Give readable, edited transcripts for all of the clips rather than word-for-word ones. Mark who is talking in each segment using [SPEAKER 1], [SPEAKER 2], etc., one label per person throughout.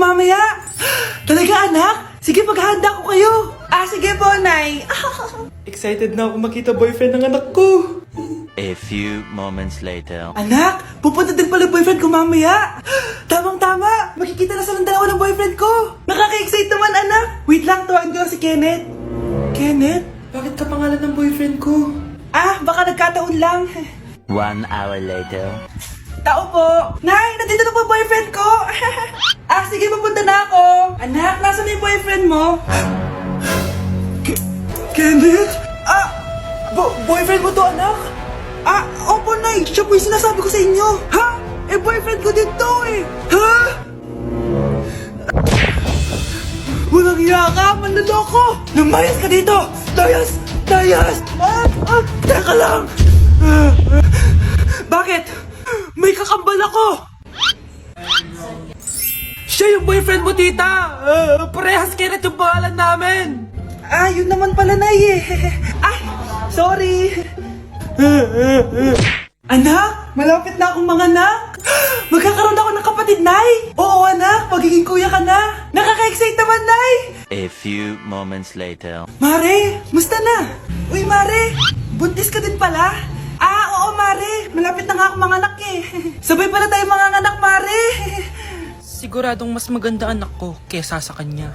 [SPEAKER 1] mamaya. Talaga anak? Sige, paghahanda ko kayo. Sige po, Nay. Excited na ako makita boyfriend ng anak ko.
[SPEAKER 2] A few moments later.
[SPEAKER 1] Anak, pupunta din pala boyfriend ko mamaya. Tamang-tama, makikita na silang dalawa ng boyfriend ko. Nakaka-excite naman, anak. Wait lang, tuwaan ko si Kenneth. Kenneth? Bakit ka pangalan ng boyfriend ko? Baka nagkataon lang.
[SPEAKER 2] 1 hour later.
[SPEAKER 1] Tao po. Nay, nandito na po boyfriend ko. Sige, papunta na ako. Anak, nasa na yung boyfriend mo? Kenneth? Boyfriend mo to, anak? Opo, Nay. Siya po yung sinasabi ko sa inyo. Ha? Boyfriend ko din to eh. Ha? Walang hiya ka, manloloko. Lumayas ka dito. Layas! Teka lang. Bakit? May kakambal ako. Siya yung boyfriend mo, tita. Parehas Kenneth yung pangalan namin. Yun naman pala, Nay eh. Sorry. Anak, malapit na akong manganak. Magkakaroon ako ng kapatid, Nay. Oo, anak, magiging kuya ka na. Nakaka-excite naman, Nay.
[SPEAKER 2] A few moments later.
[SPEAKER 1] Mare, musta na? Uy, Mare, buntis ka din pala? Oo, Mare, malapit na nga akong manganak eh. Sabay pala tayo manganganak, Mare.
[SPEAKER 3] Siguradong mas maganda anak ko kesa sa kanya.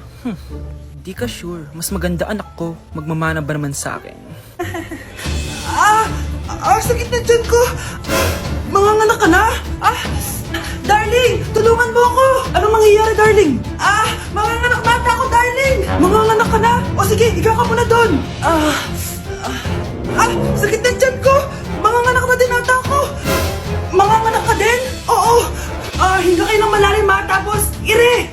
[SPEAKER 3] Di ka sure, mas maganda anak ko, magmamana ba naman sa akin?
[SPEAKER 1] Sakit na dyan ko. Manganganak ka na? Darling, tulungan mo ako. Anong mangyayari, darling? Manganganak na ako, darling. Manganganak ka na? O sige, ikaw ka muna doon. Sakit na dyan ko. Manganganak na din ata ako. Manganganak ka din? Oo. Hinga kayo ng malalim ha, tapos ire.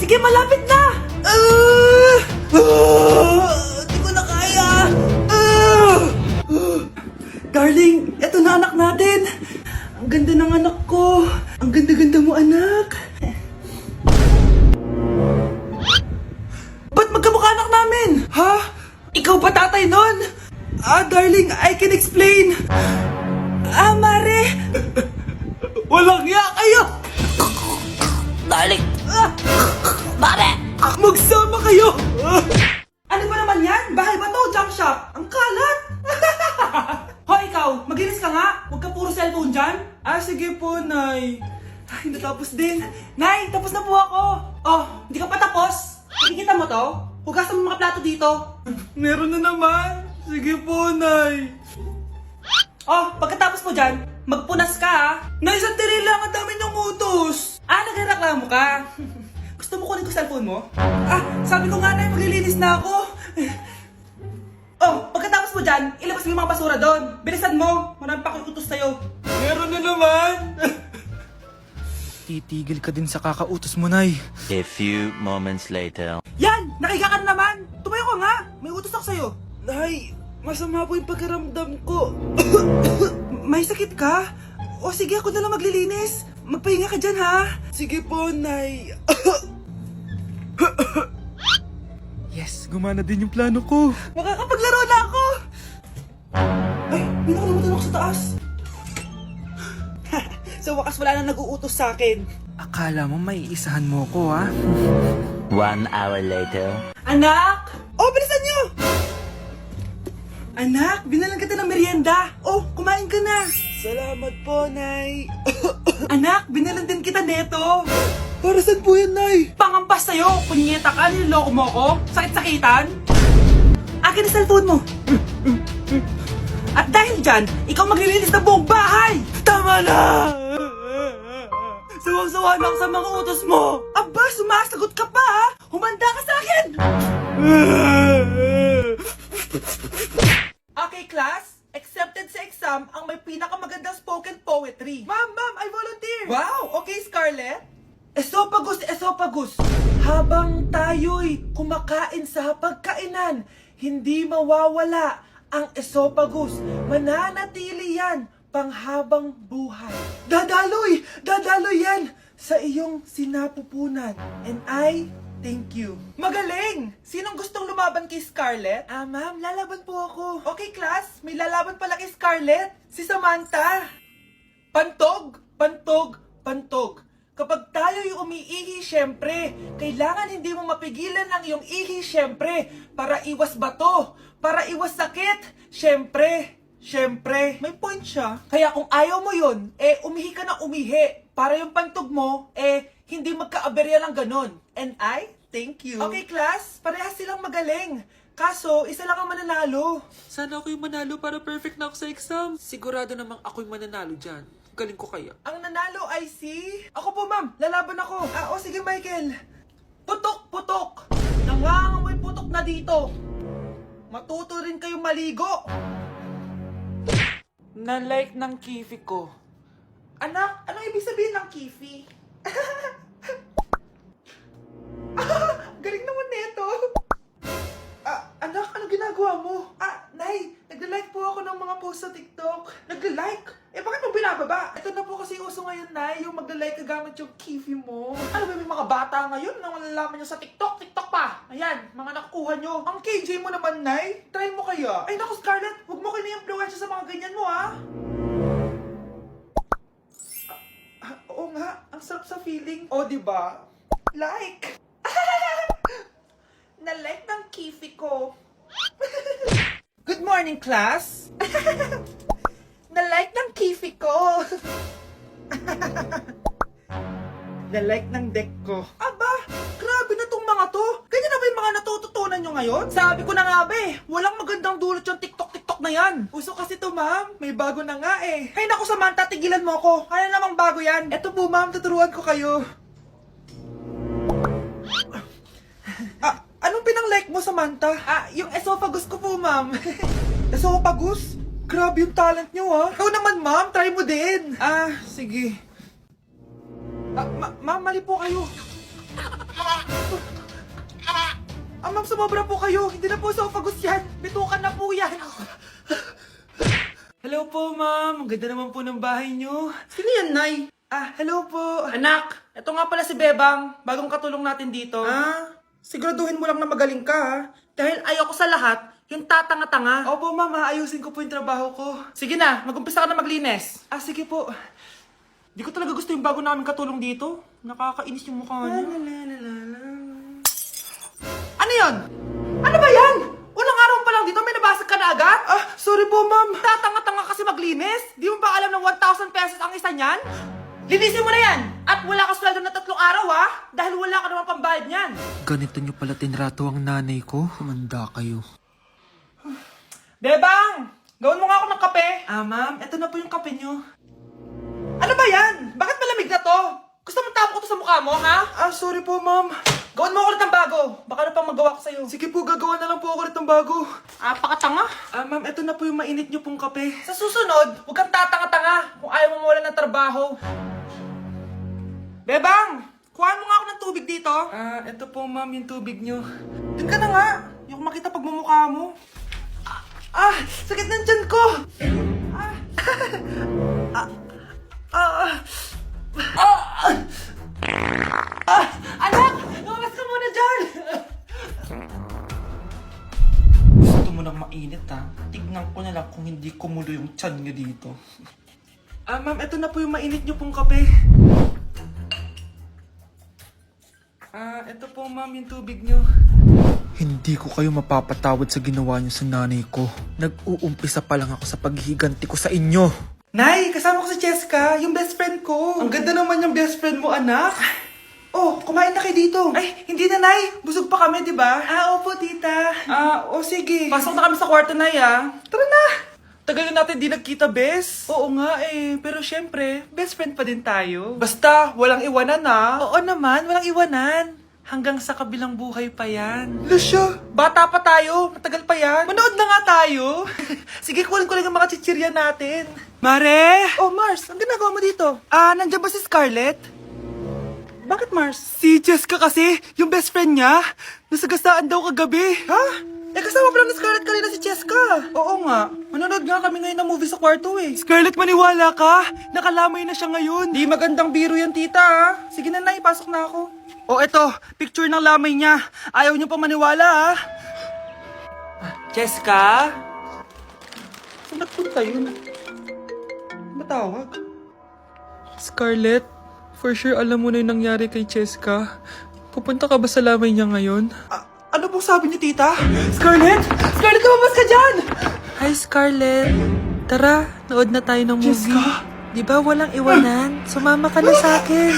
[SPEAKER 1] Sige, malapit na. Di ko na kaya. Darling, eto na anak natin. Ang ganda ng anak ko. Ang ganda-ganda mo, anak. Ba't magkamukha anak namin? Ha? Ikaw ba tatay nun? Darling, I can explain. Mare. Walang hiya kayo.
[SPEAKER 2] Darling! Mare!
[SPEAKER 1] Magsama kayo. Ano ba naman yan? Bahay ba to? Junk shop? Ang kalat. Ikaw, maglinis ka nga. Huwag ka puro cellphone dyan. Sige po, Nay. Natapos din. Nay, tapos na po ako. Hindi ka pa tapos? Nakikita mo to? Hugasan mo mga plato dito. Meron na naman. Sige po, Nay. Pagkatapos mo dyan, magpunas ka ha. Nay, sandali lang. Ang dami ng utos. Nagreklamo ka. Gusto mo kunin ko cellphone mo? Sabi ko nga, Nay, maglilinis na ako. Pagkatapos mo dyan, ilabas mo yung mga basura doon. Bilisan mo. Marami pa akong utos sa'yo. Meron na naman.
[SPEAKER 3] Titigil ka din sa kakautos mo, Nay.
[SPEAKER 2] A few moments later.
[SPEAKER 1] Yan! Nakiga ka na naman! Tumayo ka nga! May utos ako sa'yo. Nay, masama po yung pagkaramdam ko. May sakit ka? Sige, ako na lang maglilinis. Magpahinga ka dyan, ha? Sige po, Nay.
[SPEAKER 3] Yes, gumana din yung plano ko.
[SPEAKER 1] Makakapaglaro na ako! May nakalimutan ako sa taas. Sa wakas wala na nag-uutos sa akin.
[SPEAKER 3] Akala mo may isahan mo ko, ha?
[SPEAKER 2] 1 hour later.
[SPEAKER 1] Anak! Bilisan niyo! Anak, binalan kita ng merienda. Kumain ka na. Salamat po, Nay. Anak, binalan din kita neto. Para saan po yan, Nay? Pangampas sa'yo. Punyeta ka, niloloko mo ko. Sakit-sakitan. Akin ang cellphone mo. At dahil dyan, ikaw maglilinis ng buong bahay. Tama na! Sawang-sawa na ako sa mga utos mo. Sumasagot ka pa ha? Humanda ka sa akin! Okay, class. Accepted sa exam ang may pinakamagandang spoken poetry. Ma'am, I volunteer. Wow, okay, Scarlett. Esophagus. Habang tayo'y kumakain sa pagkainan, hindi mawawala ang esophagus. Mananatili yan panghabang buhay. Dadaloy yan sa iyong sinapupunan. And I thank you. Magaling! Sinong gustong lumaban kay Scarlett? Ma'am, lalaban po ako. Okay, class. May lalaban pala kay Scarlett. Si Samantha. Pantog? syempre. Kailangan hindi mo mapigilan ang iyong ihi, syempre. Para iwas bato, para iwas sakit, syempre. Syempre, may point siya. Kaya kung ayaw mo yun, umihi ka na umihi. Para yung pantog mo, hindi magka-aberya ng ganon. And I thank you. Okay, class, parehas silang magaling. Kaso, isa lang ang mananalo.
[SPEAKER 3] Sana ako yung manalo para perfect na ako sa exam. Sigurado namang ako yung mananalo dyan. Galing ko kaya.
[SPEAKER 1] Ang nanalo ay si... Ako po, ma'am. Lalaban ako. Sige, Michael. Putok, putok. Nangangamoy putok na dito. Matuto rin kayong maligo.
[SPEAKER 3] Na-like ng kifi ko.
[SPEAKER 1] Anak, anong ibig sabihin ng kifi? Galing naman nito. Anak, anong ginagawa mo? Nay, nagla-like po ako ng mga post sa TikTok. Nagla-like? Bakit mo binababa? Ito na po kasi uso ngayon, Nay, yung magla-like ka gamit yung kifi mo. Ano ba, may mga bata ngayon na malalaman nyo sa TikTok? TikTok pa! Ayan, mga nakukuha nyo. Ang KJ mo naman, Nay. Try mo kaya. Ay, naku, Scarlett, huwag mo kayo na-influensya sa mga ganyan mo, ha? Oo nga, ang sarap sa feeling. O, diba? Like! Na-like ng kifi ko. Good morning, class! Na-like ng kifi ko. Na-like ng deck ko. Aba, grabe na tong mga to. Ganyan na ba yung mga natututunan nyo ngayon? Sabi ko na nga ba walang magandang dulot yung TikTok na yan. Uso kasi to, ma'am. May bago na nga eh. Ay naku, Samantha, tigilan mo ako. Ano namang bago yan? Eto po, ma'am, tuturuan ko kayo. Anong pinang-like mo, Samantha? Yung esophagus ko po, ma'am. Esophagus? Grabe yung talent nyo, ha? Ikaw naman, ma'am. Try mo din. Sige. Ma'am, mali po kayo. Ma'am, sumobra po kayo. Hindi na po esophagus yan. Bitukan na po yan. Hello po, ma'am. Ang ganda naman po ng bahay nyo. Sino yan, Nay? Hello po. Anak, ito nga pala si Bebang. Bagong katulong natin dito. Siguraduhin mo lang na magaling ka, ha? Dahil ayoko sa lahat, yung tatanga-tanga. Opo, ma'am, ayusin ko po yung trabaho ko. Sige na, mag-umpisa ka na maglinis. Sige po. Di ko talaga gusto yung bago namin katulong dito. Nakakainis yung mukha niya. Ano yun? Ano ba yan? Unang araw pa lang dito, may nabasag ka na agad? Sorry po, ma'am. Tatanga-tanga kasi maglinis? Di mo ba alam na 1,000 pesos ang isa niyan? Linisin mo na yan! At wala ka sweldo na 3 araw, ha? Dahil wala ka naman pambayad niyan.
[SPEAKER 3] Ganito nyo pala tinrato ang nanay ko. Manda kayo.
[SPEAKER 1] Bebang! Gawin mo nga ako ng kape. Ma'am, eto na po yung kape nyo. Ano ba yan? Bakit malamig na to? Gusto mo tapo ko to sa mukha mo, ha? Sorry po, ma'am. Gawin mo ako ulit ng bago. Baka na pang magawa ko sa'yo. Sige po, gagawa na lang po ako ulit ng bago. Pakatanga. Ma'am, eto na po yung mainit nyo pong kape. Sa susunod, huwag kang tatanga-tanga kung ayaw mo mawala ng trabaho. Bebang! Kuhaan mo nga ako ng tubig dito. Eto po, ma'am, yung tubig nyo. Doon ka na nga. Yung makita pagmumukha mo. Sakit ng tiyan ko! Anak! Lumabas ka muna dyan! Gusto mo nang mainit, ha? Tignan ko na lang kung hindi kumulo yung tiyan nyo dito. Ma'am, eto na po yung mainit nyo pong kape. Eto po, ma'am, yung tubig nyo.
[SPEAKER 3] Hindi ko kayo mapapatawad sa ginawa nyo sa nanay ko. Nag-uumpisa pa lang ako sa paghihiganti ko sa inyo.
[SPEAKER 1] Nay, kasama ko si Cheska, yung best friend ko. Ang ganda naman yung best friend mo, anak. Kumain na kayo dito. Ay, hindi na, Nay. Busog pa kami, di ba? Opo, tita. Sige. Pasok na kami sa kwarto, Nay, Tara na. Tagal na natin di nagkita, bes. Oo nga pero syempre, best friend pa din tayo. Basta, walang iwanan, Oo naman, walang iwanan. Hanggang sa kabilang buhay pa yan. Lusya, bata pa tayo. Matagal pa yan. Manood na nga tayo. Sige, kunin ko lang ang mga chichirya natin. Mare! Mars, ang ginagawa mo dito? Nandiyan ba si Scarlett? Bakit, Mars? Si Jessica kasi, yung best friend niya. Nasagasaan daw kagabi. Ha? Kasama pa lang ni Scarlett kanina si Cheska. Oo nga. Manonood nga kami ngayon ng movie sa kwarto Scarlett, maniwala ka. Nakalamay na siya ngayon. Di magandang biro yan, tita, Sige na, Nay. Pasok na ako. Eto. Picture ng lamay niya. Ayaw niyo pa maniwala, Cheska? Saan nagpunta yun? Matawag?
[SPEAKER 3] Scarlett, For sure, alam mo na yung nangyari kay Cheska. Pupunta ka ba sa lamay niya ngayon?
[SPEAKER 1] Ano pong sabi niyo, tita? Scarlett! Scarlett, lumabas ka dyan!
[SPEAKER 3] Hi, Scarlett. Tara, nood na tayo ng movie.
[SPEAKER 1] Cheska?
[SPEAKER 3] Di ba walang iwanan? Sumama ka na sa akin.